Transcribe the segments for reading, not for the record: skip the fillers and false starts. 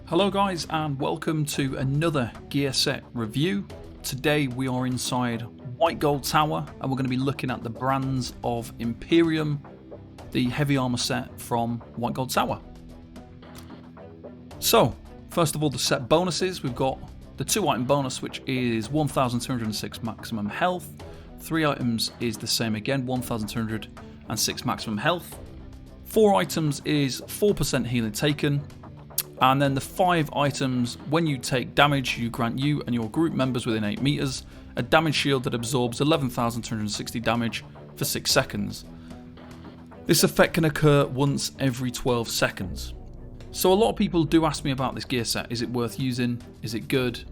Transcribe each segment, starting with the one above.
Hello guys and welcome to another gear set review. Today we are inside White Gold Tower and we're going to be looking at the Brands of Imperium, the heavy armor set from White Gold Tower. So first of all, the set bonuses. We've got the 2 item bonus, which is 1206 maximum health. 3 items is the same again, 1206 maximum health. 4 items is 4% healing taken. And then the 5 items, when you take damage, you grant you and your group members within 8 meters a damage shield that absorbs 11,260 damage for 6 seconds. This effect can occur once every 12 seconds. So a lot of people do ask me about this gear set. Is it worth using? Is it good?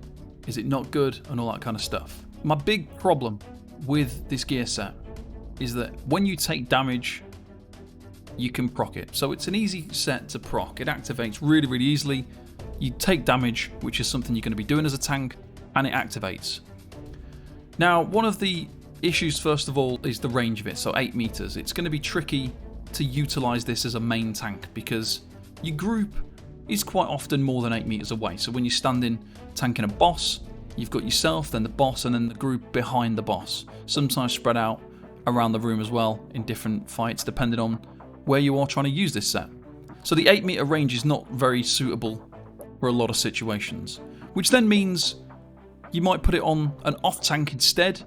Is it not good? And all that kind of stuff. My big problem with this gear set is that when you take damage, you can proc it. So it's an easy set to proc. It activates really easily. You take damage, which is something you're going to be doing as a tank, and it activates. Now, one of the issues, first of all, is the range of it. So 8 meters. It's going to be tricky to utilize this as a main tank because your group is quite often more than 8 meters away. So when you're standing tanking a boss, you've got yourself, then the boss, and then the group behind the boss. Sometimes spread out around the room as well in different fights, depending on where you are trying to use this set. So the 8 meter range is not very suitable for a lot of situations, which then means you might put it on an off tank instead,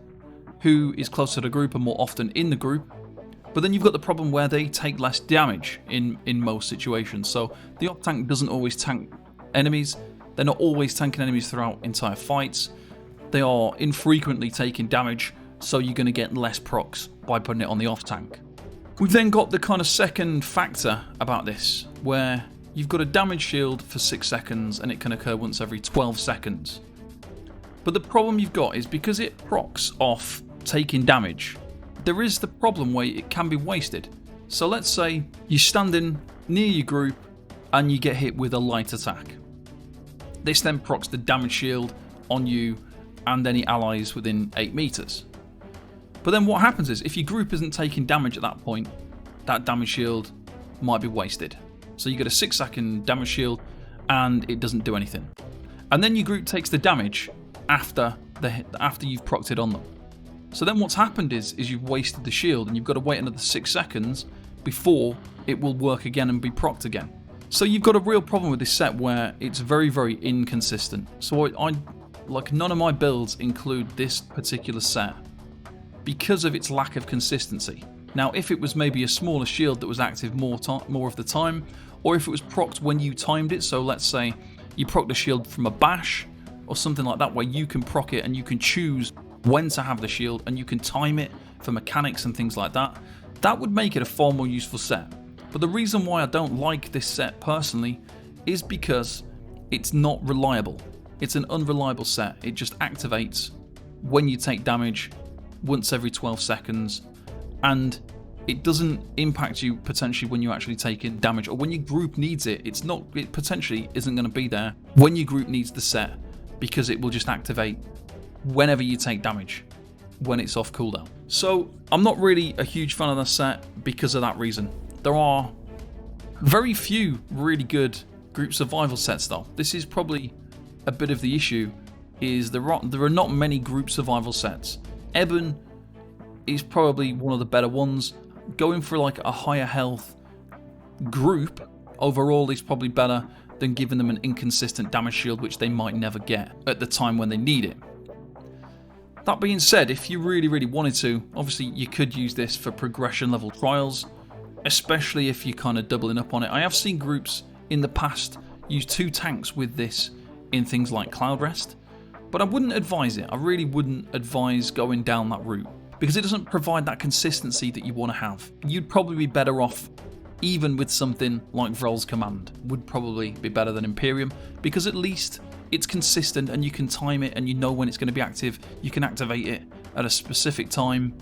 who is closer to the group and more often in the group. But then you've got the problem where they take less damage in most situations. So the off tank doesn't always tank enemies. They're not always tanking enemies throughout entire fights. They are infrequently taking damage, so you're going to get less procs by putting it on the off tank. We've then got the kind of second factor about this, where you've got a damage shield for 6 seconds and it can occur once every 12 seconds. But the problem you've got is because it procs off taking damage, there is the problem where it can be wasted. So let's say you're standing near your group and you get hit with a light attack. This then procs the damage shield on you and any allies within 8 meters. But then what happens is, if your group isn't taking damage at that point, that damage shield might be wasted. So you get a 6-second damage shield and it doesn't do anything. And then your group takes the damage after you've procced it on them. So then what's happened is you've wasted the shield and you've got to wait another 6 seconds before it will work again and be procced again. So you've got a real problem with this set where it's very inconsistent. So none of my builds include this particular set because of its lack of consistency. Now, if it was maybe a smaller shield that was active more of the time, or if it was procced when you timed it, so let's say you proc the shield from a bash or something like that, where you can proc it and you can choose when to have the shield and you can time it for mechanics and things like that, that would make it a far more useful set. But the reason why I don't like this set personally is because it's not reliable. It's an unreliable set. It just activates when you take damage once every 12 seconds, and it doesn't impact you potentially when you're actually taking damage, or when your group needs it. It potentially isn't going to be there when your group needs the set, because it will just activate whenever you take damage, when it's off cooldown. So I'm not really a huge fan of the set because of that reason. There are very few really good group survival sets though. This is probably a bit of the issue, is there are not many group survival sets. Eben is probably one of the better ones. Going for like a higher health group overall is probably better than giving them an inconsistent damage shield, which they might never get at the time when they need it. That being said, if you really wanted to, obviously you could use this for progression level trials, especially if you're kind of doubling up on it. I have seen groups in the past use 2 tanks with this in things like Cloud Rest, but I wouldn't advise it. I really wouldn't advise going down that route because it doesn't provide that consistency that you want to have. You'd probably be better off even with something like Vrol's Command. Would probably be better than Imperium because at least it's consistent and you can time it and you know when it's going to be active. You can activate it at a specific time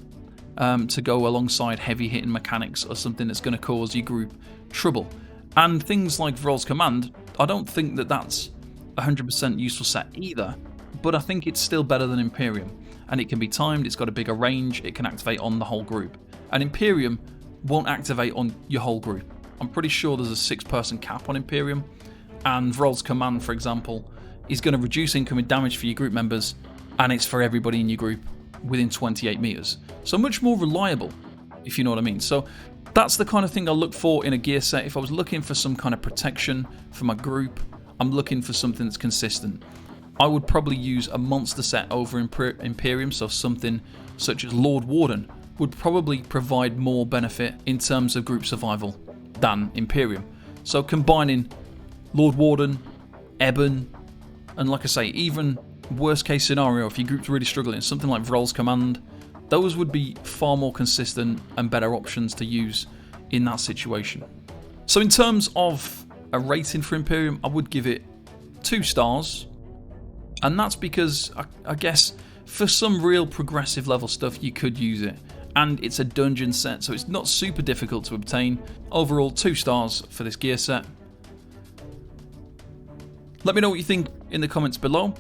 to go alongside heavy hitting mechanics or something that's going to cause your group trouble. And things like Vrol's Command, I don't think that that's 100% useful set either, but I think it's still better than Imperium. And it can be timed, it's got a bigger range, it can activate on the whole group. And Imperium won't activate on your whole group. I'm pretty sure there's a 6-person cap on Imperium. and Vrol's command, for example, is going to reduce incoming damage for your group members, and it's for everybody in your group within 28 meters. So much more reliable, if you know what I mean. So that's the kind of thing I look for in a gear set. If I was looking for some kind of protection for my group, I'm looking for something that's consistent. I would probably use a monster set over Imperium, so something such as Lord Warden would probably provide more benefit in terms of group survival than Imperium. So combining Lord Warden, Eben, and like I say, even worst case scenario, if your group's really struggling, something like Vrol's Command, those would be far more consistent and better options to use in that situation. So in terms of a rating for Imperium, I would give it 2 stars. And that's because, I guess, for some real progressive level stuff, you could use it. And it's a dungeon set, so it's not super difficult to obtain. Overall, 2 stars for this gear set. Let me know what you think in the comments below.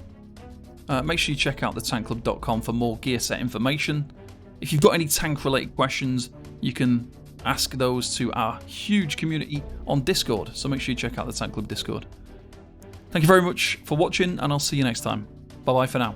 Make sure you check out thetankclub.com for more gear set information. If you've got any tank related questions, you can ask those to our huge community on Discord. So make sure you check out the Tank Club Discord. Thank you very much for watching, and I'll see you next time. Bye bye for now.